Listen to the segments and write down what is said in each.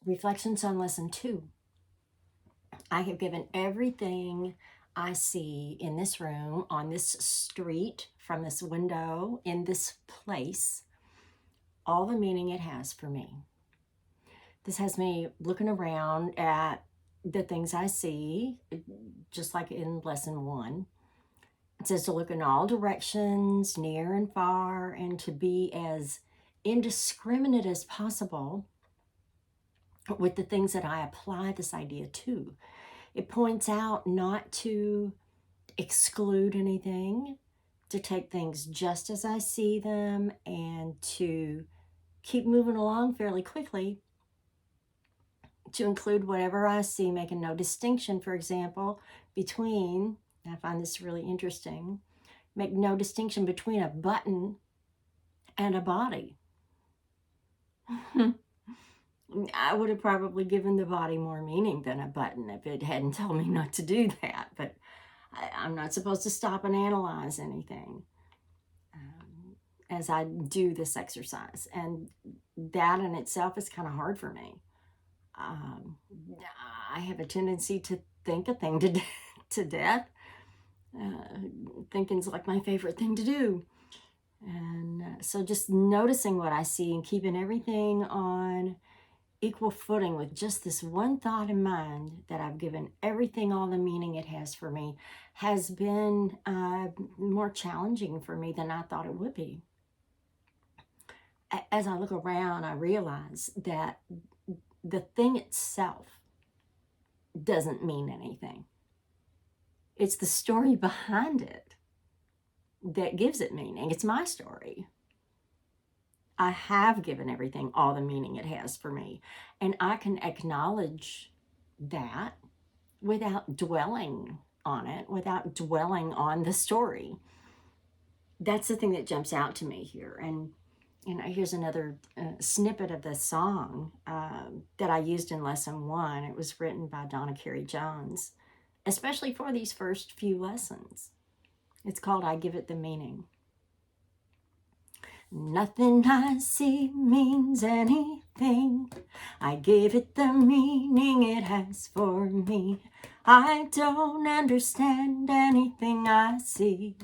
Reflections on Lesson 2. I have given everything I see in this room, on this street, from this window, in this place, all the meaning it has for me. This has me looking around at the things I see, just like in Lesson 1. It says to look in all directions, near and far, and to be as indiscriminate as possible with the things that I apply this idea to. It points out not to exclude anything, to take things just as I see them, and to keep moving along fairly quickly, to include whatever I see, making no distinction, for example, between, and I find this really interesting, make no distinction between a button and a body. I would have probably given the body more meaning than a button if it hadn't told me not to do that, but I'm not supposed to stop and analyze anything as I do this exercise, and that in itself is kind of hard for me. I have a tendency to think a thing to death. Thinking's like my favorite thing to do. And so just noticing what I see and keeping everything on equal footing with just this one thought in mind, that I've given everything all the meaning it has for me, has been more challenging for me than I thought it would be. As I look around, I realize that the thing itself doesn't mean anything. It's the story behind it that gives it meaning. It's my story. I have given everything all the meaning it has for me, and I can acknowledge that without dwelling on it, without dwelling on the story. That's the thing that jumps out to me here. And here's another snippet of the song that I used in Lesson 1. It was written by Donna Carey Jones, especially for these first few lessons. It's called I Give It the Meaning. Nothing I see means anything. I give it the meaning it has for me. I don't understand anything I see.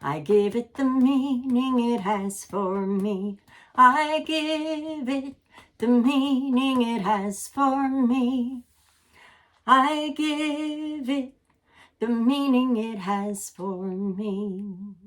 I give it the meaning it has for me. I give it the meaning it has for me. I give it the meaning it has for me.